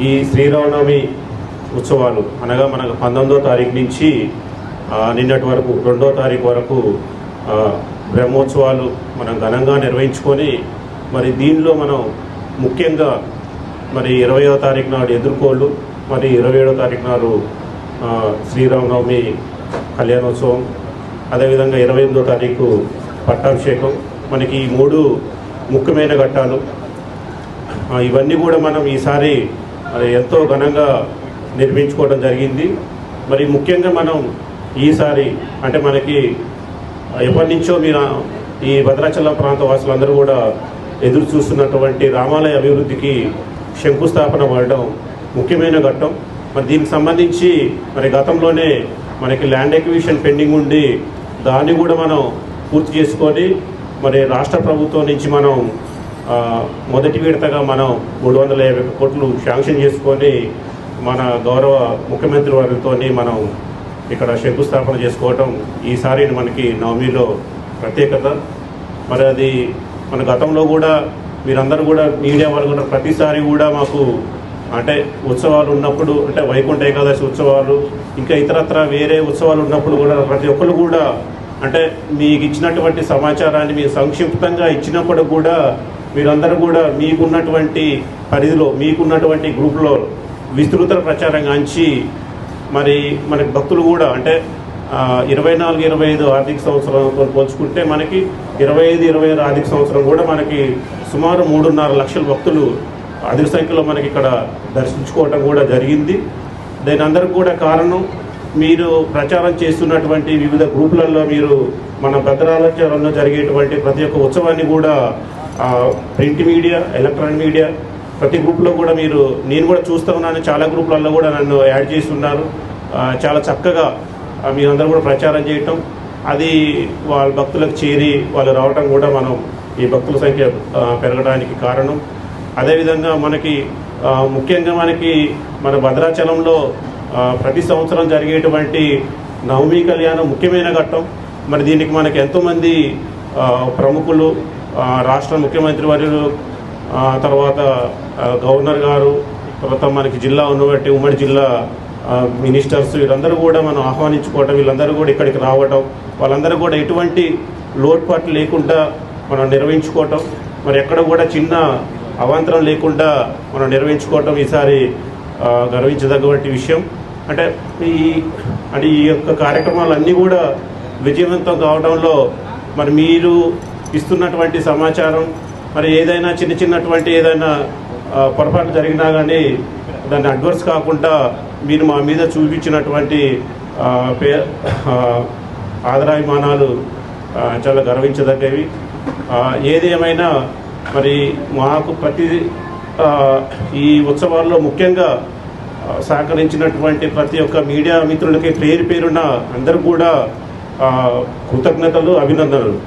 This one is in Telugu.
ఈ శ్రీరామనవమి ఉత్సవాలు అనగా మనకు 19వ తారీఖు నుంచి నిన్నటి వరకు 2వ తారీఖు వరకు బ్రహ్మోత్సవాలు మనం ఘనంగా నిర్వహించుకొని మరి దీనిలో మనం ముఖ్యంగా మరి 20వ తారీఖు నాడు ఎదుర్కోళ్ళు, మరి 27వ తారీఖు నాడు శ్రీరామనవమి కళ్యాణోత్సవం, అదేవిధంగా 28వ తారీఖు పట్టాభిషేకం. మనకి ఈ 3 ముఖ్యమైన ఘట్టాలు. ఇవన్నీ కూడా మనం ఈసారి ఎంతో ఘనంగా నిర్మించుకోవడం జరిగింది. మరి ముఖ్యంగా మనం ఈసారి అంటే మనకి ఎప్పటి నుంచో మీరు ఈ భద్రాచలం ప్రాంత వాసులందరూ కూడా ఎదురు చూస్తున్నటువంటి రామాలయ అభివృద్ధికి శంకుస్థాపన పడడం ముఖ్యమైన ఘట్టం. మరి దీనికి సంబంధించి మరి గతంలోనే మనకి ల్యాండ్ ఎక్విజిషన్ పెండింగ్ ఉండి దాన్ని కూడా మనం పూర్తి చేసుకొని మరి రాష్ట్ర ప్రభుత్వం నుంచి మనం మొదటి విడతగా మనం 350 కోట్లు శాంక్షన్ చేసుకొని మన గౌరవ ముఖ్యమంత్రి వారితో మనం ఇక్కడ శంకుస్థాపన చేసుకోవటం ఈసారి మనకి నవమిలో ప్రత్యేకత. మరి అది మన గతంలో కూడా మీరందరూ కూడా మీడియా వాళ్ళు కూడా ప్రతిసారి కూడా మాకు అంటే ఉత్సవాలు ఉన్నప్పుడు అంటే వైకుంఠ ఏకాదశి ఉత్సవాలు ఇంకా ఇతరత్ర వేరే ఉత్సవాలు ఉన్నప్పుడు కూడా ప్రతి ఒక్కరు కూడా అంటే మీకు ఇచ్చినటువంటి సమాచారాన్ని మీరు సంక్షిప్తంగా ఇచ్చినప్పుడు కూడా మీరందరూ కూడా మీకున్నటువంటి పరిధిలో మీకున్నటువంటి గ్రూప్లో విస్తృత ప్రచారం గాంచి మరి మనకి భక్తులు కూడా అంటే 24-25 ఆర్థిక సంవత్సరంతో పోల్చుకుంటే మనకి 25-26 ఆర్థిక సంవత్సరం కూడా మనకి సుమారు 3.5 లక్షల భక్తులు అధిక సంఖ్యలో మనకి ఇక్కడ దర్శించుకోవటం కూడా జరిగింది. దాని అందరికి కూడా కారణం మీరు ప్రచారం చేస్తున్నటువంటి వివిధ గ్రూపులలో మీరు మన భద్రాచలంలో జరిగేటువంటి ప్రతి ఒక్క ఉత్సవాన్ని కూడా ప్రింట్ మీడియా, ఎలక్ట్రానిక్ మీడియా ప్రతి గ్రూప్లో కూడా నేను కూడా చూస్తూ ఉన్నాను. చాలా గ్రూపులలో కూడా నన్ను యాడ్ చేసి ఉన్నారు. చాలా చక్కగా మీరందరూ కూడా ప్రచారం చేయటం, అది వాళ్ళ భక్తులకు చేరి వాళ్ళు రావటం కూడా మనం ఈ భక్తుల సంఖ్య పెరగడానికి కారణం. అదేవిధంగా మనకి ముఖ్యంగా మన భద్రాచలంలో ప్రతి సంవత్సరం జరిగేటువంటి నవమి కళ్యాణం ముఖ్యమైన ఘట్టం. మరి దీనికి మనకి ఎంతోమంది ప్రముఖులు, రాష్ట్ర ముఖ్యమంత్రి వర్యులు, తర్వాత గవర్నర్ గారు, తర్వాత మనకి జిల్లా ఉన్నటువంటి ఉమ్మడి జిల్లా మినిస్టర్స్ వీళ్ళందరూ కూడా మనం ఆహ్వానించుకోవటం, వీళ్ళందరూ కూడా ఇక్కడికి రావటం, వాళ్ళందరూ కూడా ఎటువంటి లోటుపాట్లు లేకుండా మనం నిర్వహించుకోవటం, మరి ఎక్కడ కూడా చిన్న అవాంతరం లేకుండా మనం నిర్వహించుకోవటం ఈసారి గర్వించదగ్గటువంటి విషయం. అంటే ఈ యొక్క కార్యక్రమాలన్నీ కూడా విజయవంతం కావడంలో మరి మీరు ఇస్తున్నటువంటి సమాచారం మరి ఏదైనా చిన్నటువంటి ఏదైనా పొరపాటు జరిగినా కానీ దాన్ని అడ్వర్స్ కాకుండా మీరు మా మీద చూపించినటువంటి ఆదరాభిమానాలు చాలా గర్వించదగ్గవి. ఏది ఏమైనా మరి మాకు ప్రతి ఈ ఉత్సవాల్లో ముఖ్యంగా సహకరించినటువంటి ప్రతి ఒక్క మీడియా మిత్రులకి పేరున అందరూ కూడా కృతజ్ఞతలు, అభినందనలు.